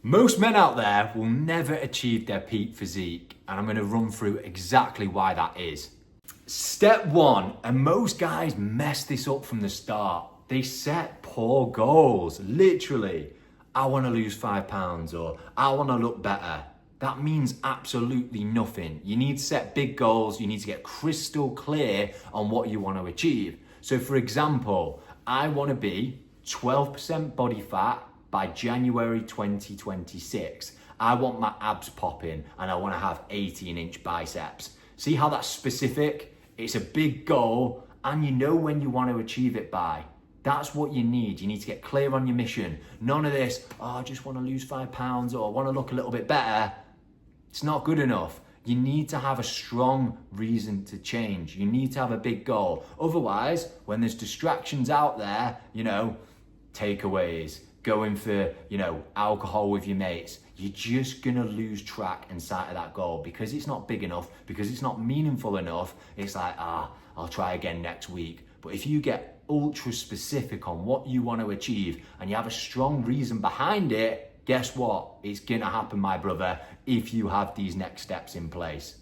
Most men out there will never achieve their peak physique, and I'm going to run through exactly why that is. Step one, and most guys mess this up from the start. They set poor goals, literally. I want to lose 5 pounds or I want to look better. That means absolutely nothing. You need to set big goals. You need to get crystal clear on what you want to achieve. So for example, I want to be 12% body fat by January 2026. I want my abs popping and I want to have 18-inch biceps. See how that's specific? It's a big goal and you know when you want to achieve it by. That's what you need. You need to get clear on your mission. None of this, I just want to lose 5 pounds or I want to look a little bit better. It's not good enough. You need to have a strong reason to change. You need to have a big goal. Otherwise, when there's distractions out there, takeaways, going for, alcohol with your mates, you're just gonna lose track and sight of that goal because it's not big enough, because it's not meaningful enough. It's like, I'll try again next week. But if you get ultra specific on what you want to achieve and you have a strong reason behind it, guess what? It's gonna happen, my brother, if you have these next steps in place.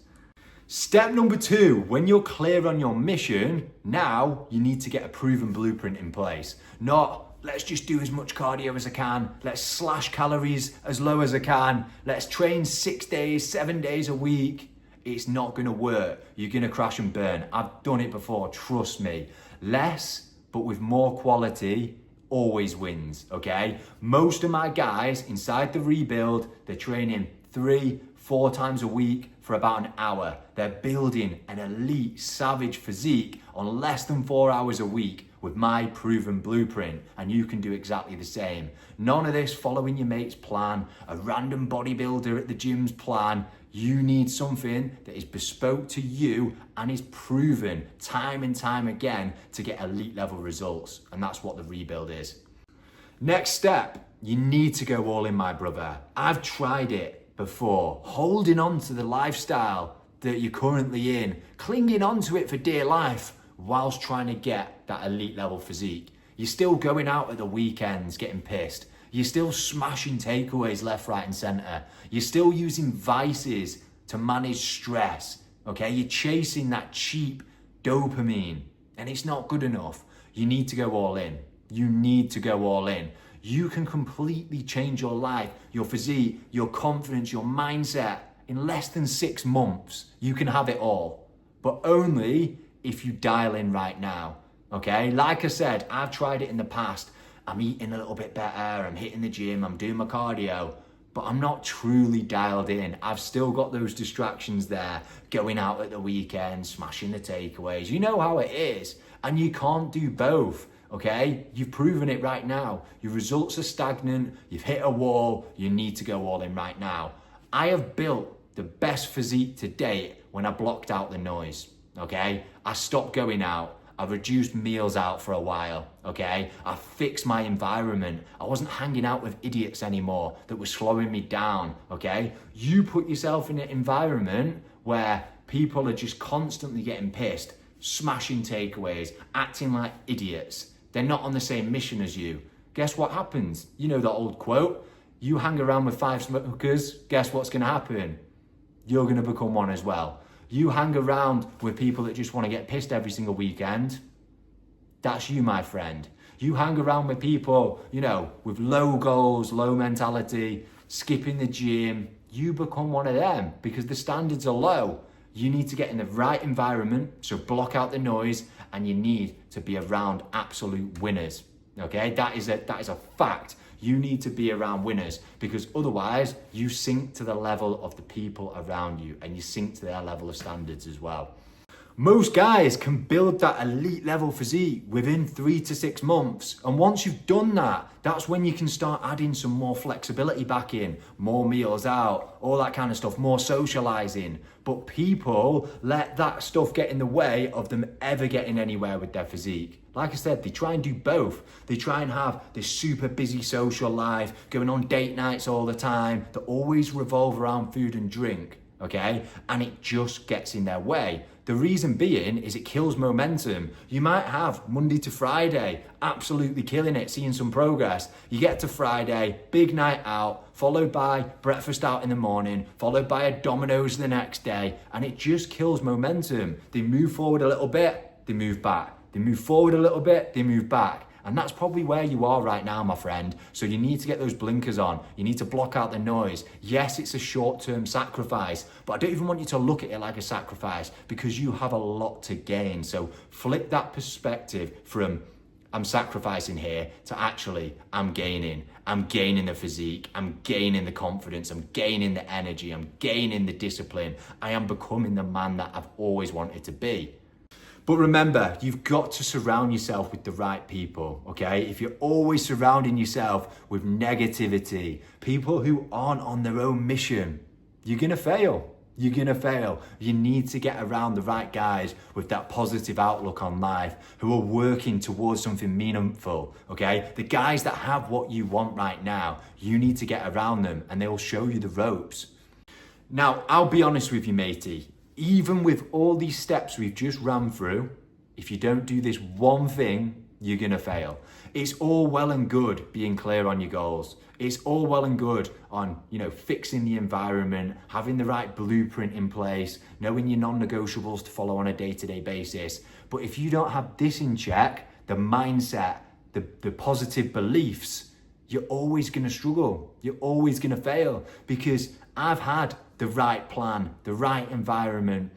Step number 2, when you're clear on your mission, now you need to get a proven blueprint in place. Not, let's just do as much cardio as I can. Let's slash calories as low as I can. Let's train 6 days, 7 days a week. It's not gonna work. You're gonna crash and burn. I've done it before, trust me. Less, but with more quality, always wins, okay? Most of my guys inside the rebuild, they're training 3-4 times a week for about an hour. They're building an elite, savage physique on less than 4 hours a week with my proven blueprint, and you can do exactly the same. None of this following your mate's plan, a random bodybuilder at the gym's plan. You need something that is bespoke to you and is proven time and time again to get elite level results, and that's what the rebuild is. Next step, you need to go all in, my brother. I've tried it before, holding on to the lifestyle that you're currently in, clinging on to it for dear life whilst trying to get that elite level physique. You're still going out at the weekends getting pissed. You're still smashing takeaways left, right and center. You're still using vices to manage stress, okay? You're chasing that cheap dopamine and it's not good enough. You need to go all in. You need to go all in. You can completely change your life, your physique, your confidence, your mindset in less than 6 months. You can have it all, but only if you dial in right now, okay? Like I said, I've tried it in the past. I'm eating a little bit better, I'm hitting the gym, I'm doing my cardio, but I'm not truly dialed in. I've still got those distractions there, going out at the weekend, smashing the takeaways. You know how it is, and you can't do both, okay? You've proven it right now. Your results are stagnant, you've hit a wall, you need to go all in right now. I have built the best physique to date when I blocked out the noise, okay? I stopped going out. I reduced meals out for a while, okay? I fixed my environment. I wasn't hanging out with idiots anymore that were slowing me down, okay? You put yourself in an environment where people are just constantly getting pissed, smashing takeaways, acting like idiots. They're not on the same mission as you. Guess what happens? You know the old quote, you hang around with 5 smokers, guess what's gonna happen? You're gonna become one as well. You hang around with people that just want to get pissed every single weekend. That's you, my friend. You hang around with people, with low goals, low mentality, skipping the gym. You become one of them because the standards are low. You need to get in the right environment, so block out the noise, and you need to be around absolute winners. Okay, that is a fact. You need to be around winners because otherwise you sink to the level of the people around you and you sink to their level of standards as well. Most guys can build that elite level physique within 3 to 6 months. And once you've done that, that's when you can start adding some more flexibility back in, more meals out, all that kind of stuff, more socializing. But people let that stuff get in the way of them ever getting anywhere with their physique. Like I said, they try and do both. They try and have this super busy social life, going on date nights all the time, that always revolve around food and drink. okay? And it just gets in their way. The reason being is it kills momentum. You might have Monday to Friday, absolutely killing it, seeing some progress. You get to Friday, big night out, followed by breakfast out in the morning, followed by a Domino's the next day, and it just kills momentum. They move forward a little bit, they move back. They move forward a little bit, they move back. And that's probably where you are right now, my friend. So you need to get those blinkers on. You need to block out the noise. Yes, it's a short-term sacrifice, but I don't even want you to look at it like a sacrifice because you have a lot to gain. So flip that perspective from I'm sacrificing here to actually I'm gaining. I'm gaining the physique. I'm gaining the confidence. I'm gaining the energy. I'm gaining the discipline. I am becoming the man that I've always wanted to be. But remember, you've got to surround yourself with the right people, okay? If you're always surrounding yourself with negativity, people who aren't on their own mission, you're gonna fail. You're gonna fail. You need to get around the right guys with that positive outlook on life, who are working towards something meaningful, okay? The guys that have what you want right now, you need to get around them and they will show you the ropes. Now, I'll be honest with you, matey. Even with all these steps we've just ran through, if you don't do this one thing, you're gonna fail. It's all well and good being clear on your goals. It's all well and good on, fixing the environment, having the right blueprint in place, knowing your non-negotiables to follow on a day-to-day basis. But if you don't have this in check, the mindset, the positive beliefs, you're always gonna struggle. You're always gonna fail because I've had the right plan, the right environment,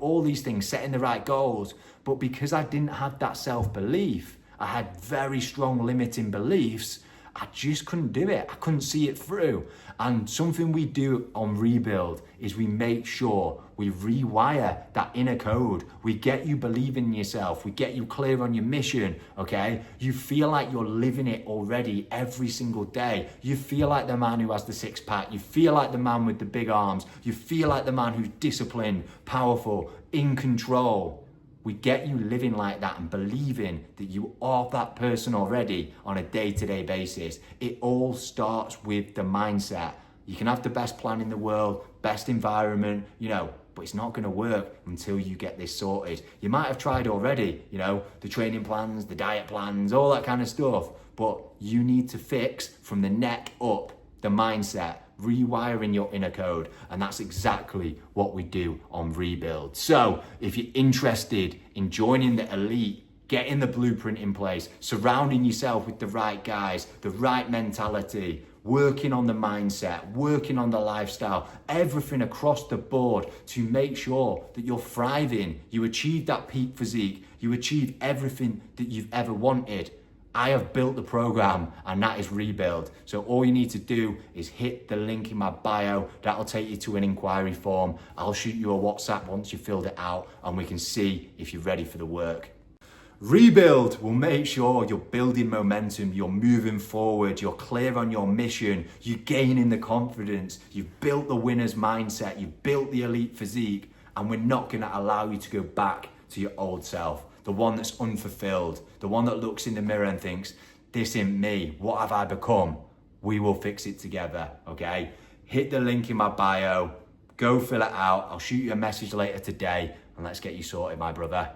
all these things, setting the right goals. But because I didn't have that self-belief, I had very strong limiting beliefs, I just couldn't do it. I couldn't see it through. And something we do on Rebuild is we make sure we rewire that inner code. We get you believing in yourself. We get you clear on your mission, okay? You feel like you're living it already every single day. You feel like the man who has the six pack. You feel like the man with the big arms. You feel like the man who's disciplined, powerful, in control. We get you living like that and believing that you are that person already on a day-to-day basis. It all starts with the mindset. You can have the best plan in the world, best environment, but it's not gonna work until you get this sorted. You might have tried already, the training plans, the diet plans, all that kind of stuff, but you need to fix from the neck up the mindset, rewiring your inner code, and that's exactly what we do on Rebuild. So if you're interested in joining the elite, getting the blueprint in place, surrounding yourself with the right guys, the right mentality, working on the mindset, working on the lifestyle, everything across the board to make sure that you're thriving, you achieve that peak physique, you achieve everything that you've ever wanted, I have built the program, and that is Rebuild. So all you need to do is hit the link in my bio. That'll take you to an inquiry form. I'll shoot you a WhatsApp once you've filled it out and we can see if you're ready for the work. Rebuild will make sure you're building momentum, you're moving forward, you're clear on your mission, you're gaining the confidence, you've built the winner's mindset, you've built the elite physique, and we're not gonna allow you to go back to your old self. The one that's unfulfilled, the one that looks in the mirror and thinks, this ain't me, what have I become? We will fix it together, okay? Hit the link in my bio, go fill it out. I'll shoot you a message later today and let's get you sorted, my brother.